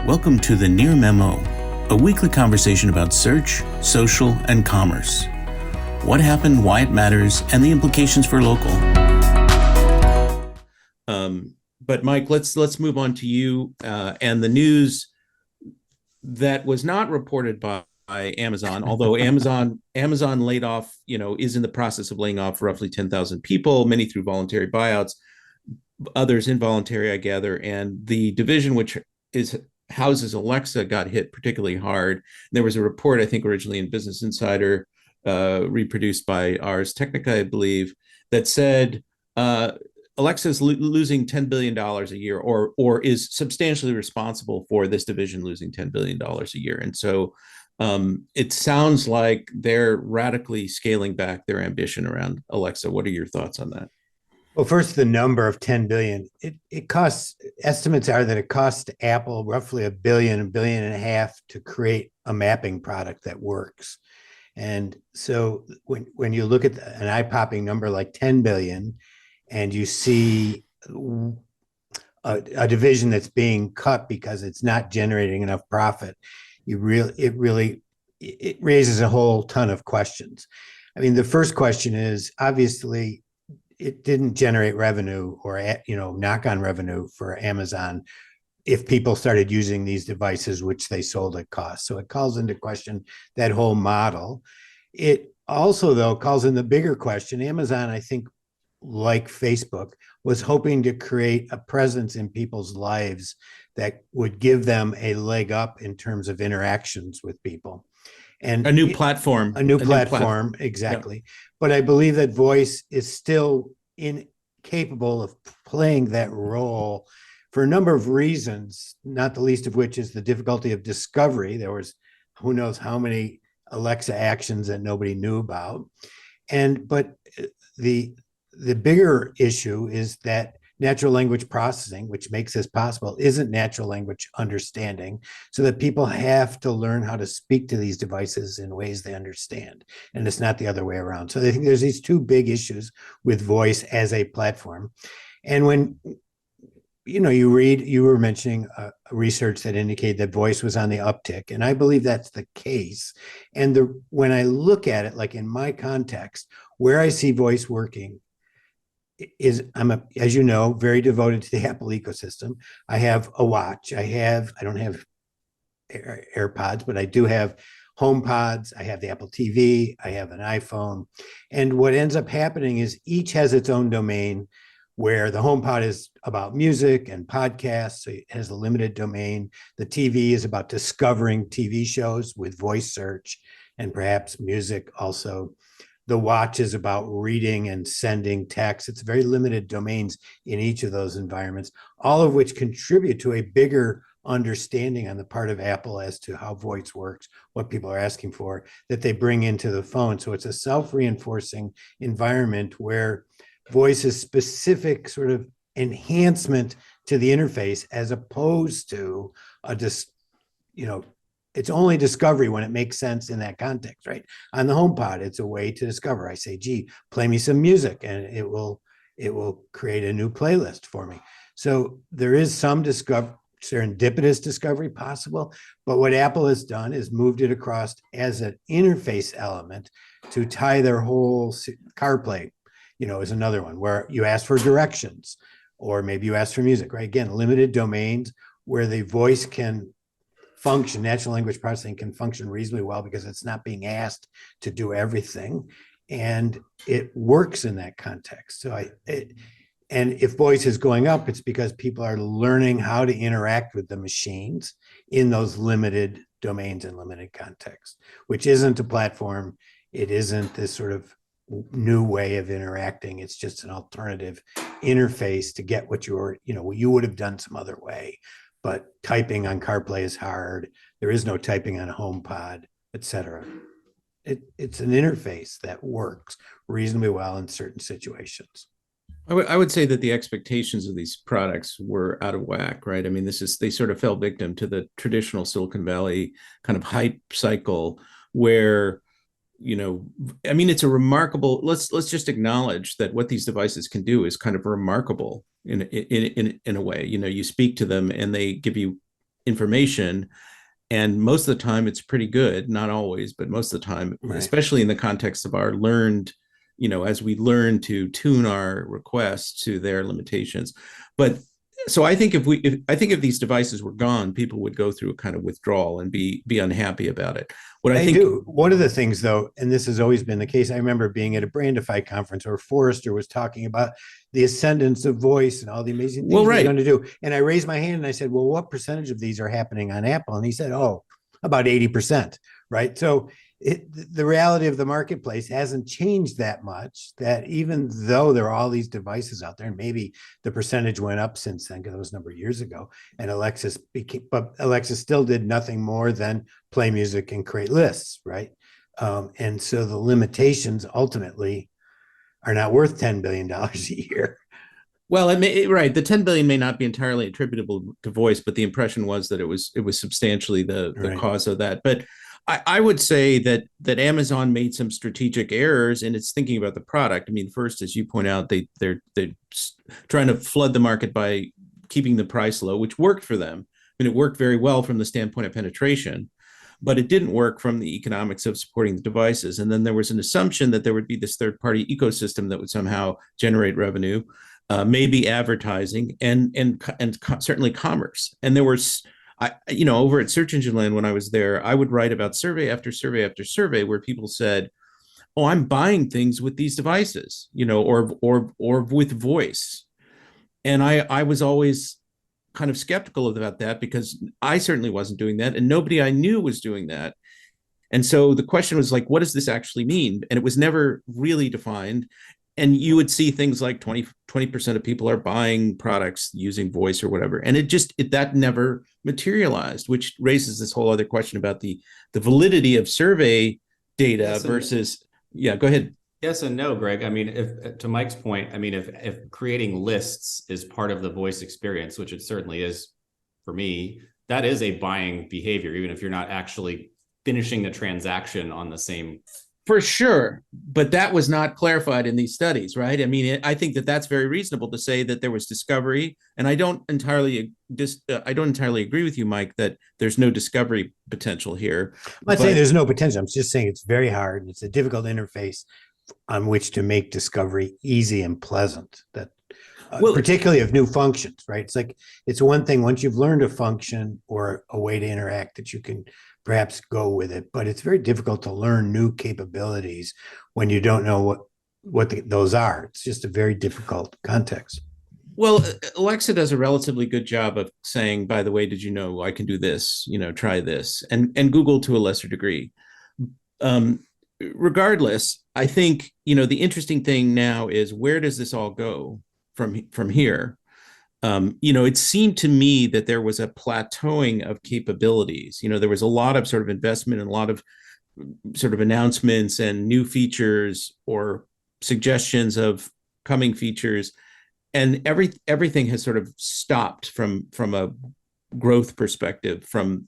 Welcome to the Near Memo, a weekly conversation about search, social, and commerce. What happened, why it matters, and the implications for local. But Mike, let's move on to you and the news that was not reported by Amazon, although Amazon laid off, is in the process of laying off roughly 10,000 people, many through voluntary buyouts, others involuntary, I gather. And the division which houses Alexa got hit particularly hard. There was a report, I think, originally in Business Insider, reproduced by Ars Technica, I believe, that said Alexa's losing $10 billion a year, or is substantially responsible for this division losing $10 billion a year. And so it sounds like they're radically scaling back their ambition around Alexa. What are your thoughts on that? Well, first, the number of 10 billion. It costs, estimates are that it costs Apple roughly a billion and a half to create a mapping product that works. And so when you look at an eye-popping number like 10 billion, and you see a division that's being cut because it's not generating enough profit, it raises a whole ton of questions. I mean, the first question is, obviously, it didn't generate revenue or knock-on revenue for Amazon if people started using these devices, which they sold at cost. So it calls into question that whole model. It also, though, calls in the bigger question. Amazon, I think, like Facebook, was hoping to create a presence in people's lives that would give them a leg up in terms of interactions with people. And a new platform. Exactly. Yep. But I believe that voice is still incapable of playing that role for a number of reasons, not the least of which is the difficulty of discovery. There was who knows how many Alexa actions that nobody knew about. But the bigger issue is that natural language processing, which makes this possible, isn't natural language understanding, so that people have to learn how to speak to these devices in ways they understand. And it's not the other way around. So I think there's these two big issues with voice as a platform. And when you were mentioning research that indicated that voice was on the uptick, and I believe that's the case. And when I look at it, like in my context, where I see voice working is as you know, very devoted to the Apple ecosystem. I have a watch. I don't have AirPods, but I do have HomePods. I have the Apple TV. I have an iPhone. And what ends up happening is each has its own domain, where the HomePod is about music and podcasts, so it has a limited domain. The TV is about discovering TV shows with voice search and perhaps music also. The watch is about reading and sending text. It's very limited domains in each of those environments, all of which contribute to a bigger understanding on the part of Apple as to how voice works, what people are asking for, that they bring into the phone. So it's a self-reinforcing environment where voice is specific sort of enhancement to the interface, as opposed to it's only discovery when it makes sense in that context, right? On the HomePod, it's a way to discover. I say, gee, play me some music, and it will create a new playlist for me. So there is some serendipitous discovery possible, but what Apple has done is moved it across as an interface element to tie their whole CarPlay, is another one where you ask for directions, or maybe you ask for music, right? Again, limited domains where the voice can function, natural language processing can function reasonably well because it's not being asked to do everything, and it works in that context. And if voice is going up, it's because people are learning how to interact with the machines in those limited domains and limited contexts, which isn't a platform. It isn't this sort of new way of interacting. It's just an alternative interface to get what you would have done some other way. But typing on CarPlay is hard. There is no typing on a HomePod, et cetera. It's an interface that works reasonably well in certain situations. I would say that the expectations of these products were out of whack, right? I mean, they sort of fell victim to the traditional Silicon Valley kind of hype cycle where, it's a remarkable, let's just acknowledge that what these devices can do is kind of remarkable in a way. You speak to them and they give you information. And most of the time it's pretty good, not always, but most of the time, Right. especially in the context of our learned, as we learn to tune our requests to their limitations. But so I think if these devices were gone, people would go through a kind of withdrawal and be unhappy about it. What I think do. One of the things, though, and this has always been the case, I remember being at a Brandify conference where Forrester was talking about the ascendance of voice and all the amazing things right. we're going to do. And I raised my hand and I said, well, what percentage of these are happening on Apple? And he said, oh, about 80%, right? So the reality of the marketplace hasn't changed that much, that even though there are all these devices out there, and maybe the percentage went up since then because it was a number of years ago, and but Alexa still did nothing more than play music and create lists, right? And so the limitations ultimately are not worth $10 billion a year. Well, right. The 10 billion may not be entirely attributable to voice, but the impression was that it was substantially the Right. cause of that. But I would say that Amazon made some strategic errors in its thinking about the product. I mean, first, as you point out, they're trying to flood the market by keeping the price low, which worked for them. I mean, it worked very well from the standpoint of penetration, but it didn't work from the economics of supporting the devices. And then there was an assumption that there would be this third-party ecosystem that would somehow generate revenue, maybe advertising, and certainly commerce. And there was, over at Search Engine Land when I was there, I would write about survey after survey after survey where people said, "Oh, I'm buying things with these devices, or with voice," and I was always kind of skeptical about that because I certainly wasn't doing that, and nobody I knew was doing that. And so the question was like, what does this actually mean? And it was never really defined. And you would see things like 20% of people are buying products using voice or whatever. And that never materialized, which raises this whole other question about the validity of survey data Yes, versus, yeah, go ahead. Yes and no, Greg. I mean, if to Mike's point, I mean, if creating lists is part of the voice experience, which it certainly is for me, that is a buying behavior, even if you're not actually finishing the transaction on the same. For sure, but that was not clarified in these studies, right? I mean, I think that that's very reasonable to say that there was discovery, and I don't entirely agree with you, Mike, that there's no discovery potential here. I'm not saying there's no potential. I'm just saying it's very hard and it's a difficult interface on which to make discovery easy and pleasant. That particularly of new functions, right? It's like it's one thing once you've learned a function or a way to interact that you can perhaps go with it, but it's very difficult to learn new capabilities when you don't know what those are. It's just a very difficult context. Well, Alexa does a relatively good job of saying, by the way, did you know I can do this? Try this, and Google to a lesser degree. Regardless, I think the interesting thing now is where does this all go from here? It seemed to me that there was a plateauing of capabilities. There was a lot of sort of investment and a lot of sort of announcements and new features or suggestions of coming features, and everything has sort of stopped from a growth perspective, from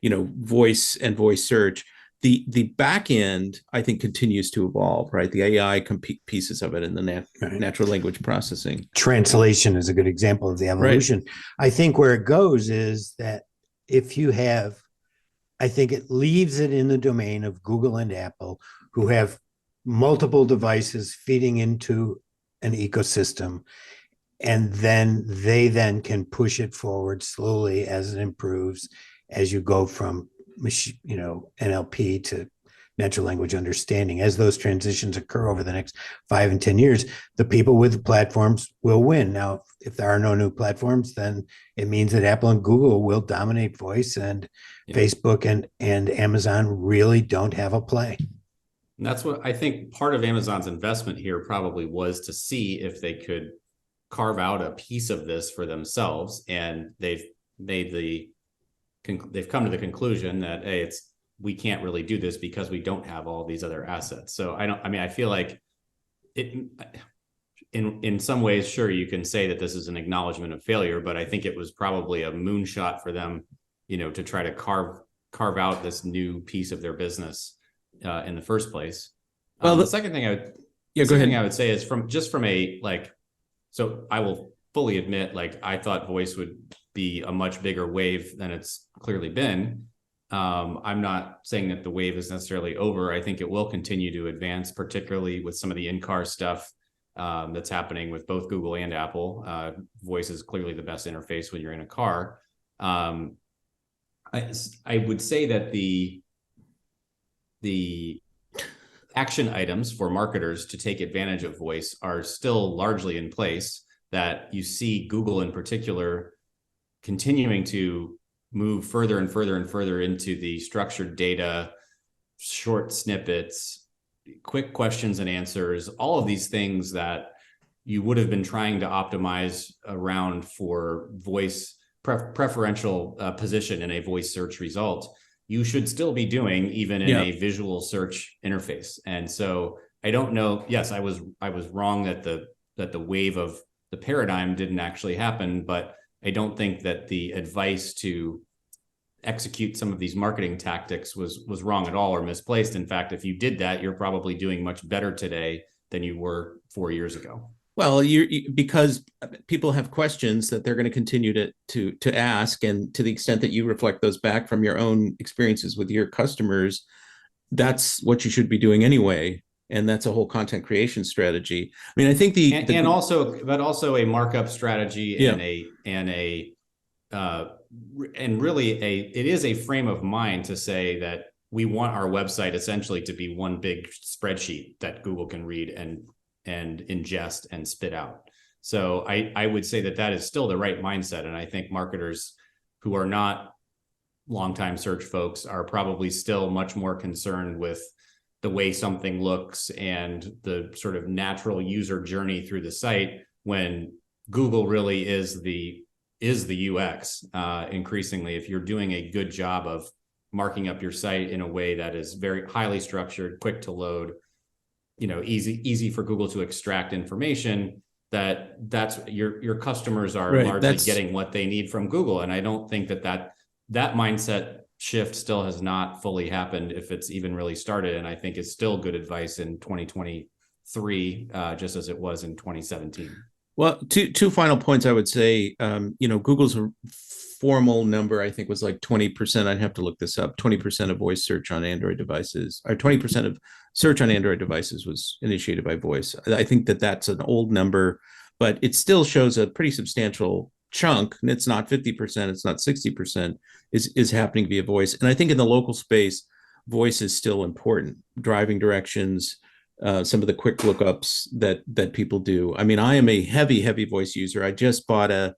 voice and voice search. The back end, I think, continues to evolve, right? The AI pieces of it and the natural language processing. Translation is a good example of the evolution. Right. I think where it goes is that if you have, I think it leaves it in the domain of Google and Apple, who have multiple devices feeding into an ecosystem, and then they can push it forward slowly as it improves, as you go from NLP to natural language understanding. As those transitions occur over the next 5 and 10 years, the people with the platforms will win. Now, if there are no new platforms, then it means that Apple and Google will dominate voice, and Facebook and Amazon really don't have a play. And that's what I think part of Amazon's investment here probably was to see if they could carve out a piece of this for themselves. And they've come to the conclusion that, hey, we can't really do this because we don't have all these other assets. So I feel like it, in some ways, sure, you can say that this is an acknowledgement of failure, but I think it was probably a moonshot for them, to try to carve out this new piece of their business in the first place. Well, the second thing I would say is from a so I will fully admit, I thought voice would be a much bigger wave than it's clearly been. I'm not saying that the wave is necessarily over. I think it will continue to advance, particularly with some of the in-car stuff that's happening with both Google and Apple. Voice is clearly the best interface when you're in a car. I would say that the action items for marketers to take advantage of voice are still largely in place, that you see Google in particular continuing to move further and further and further into the structured data, short snippets, quick questions and answers, all of these things that you would have been trying to optimize around for voice preferential position in a voice search result, you should still be doing even in a visual search interface. And so I don't know. Yes, I was wrong that the wave of the paradigm didn't actually happen, but I don't think that the advice to execute some of these marketing tactics was wrong at all or misplaced. In fact, if you did that, you're probably doing much better today than you were 4 years ago. Well, because people have questions that they're going to continue to ask, and to the extent that you reflect those back from your own experiences with your customers, that's what you should be doing anyway. And that's a whole content creation strategy. I mean, I think also a markup strategy and really it is a frame of mind to say that we want our website essentially to be one big spreadsheet that Google can read and ingest and spit out. So I would say that is still the right mindset. And I think marketers who are not longtime search folks are probably still much more concerned with the way something looks and the sort of natural user journey through the site, when Google really is the UX. Increasingly, if you're doing a good job of marking up your site in a way that is very highly structured, quick to load, easy for Google to extract information, that's your customers are largely getting what they need from Google. And I don't think that mindset shift still has not fully happened, if it's even really started. And I think it's still good advice in 2023, just as it was in 2017. Well, two final points I would say. Google's formal number, I think, was like 20%. I'd have to look this up. 20% of voice search on Android devices, or 20% of search on Android devices was initiated by voice. I think that's an old number, but it still shows a pretty substantial chunk. And it's not 50%, it's not 60%, is happening via voice. And I think in the local space, voice is still important. Driving directions, some of the quick lookups that people do. I mean, I am a heavy voice user. I just bought a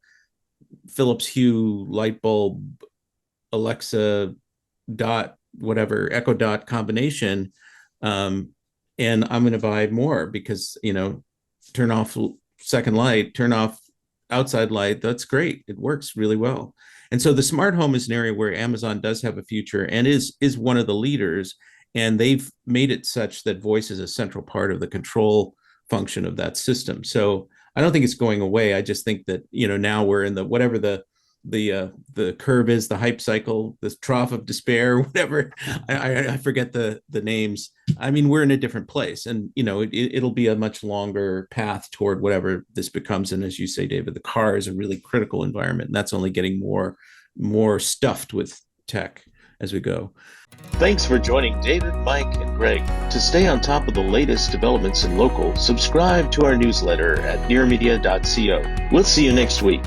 Philips Hue light bulb, Alexa dot, whatever, Echo Dot combination. And I'm going to buy more because, turn off second light, turn off outside light. That's great. It works really well. And so the smart home is an area where Amazon does have a future and is one of the leaders. And they've made it such that voice is a central part of the control function of that system. So I don't think it's going away. I just think that, now we're in whatever the curve is, the hype cycle, the trough of despair, whatever. I forget the names. I mean, we're in a different place, and it'll be a much longer path toward whatever this becomes. And as you say, David, the car is a really critical environment, and that's only getting more stuffed with tech as we go. Thanks for joining David, Mike, and Greg. To stay on top of the latest developments in local, subscribe to our newsletter at nearmedia.co. We'll see you next week.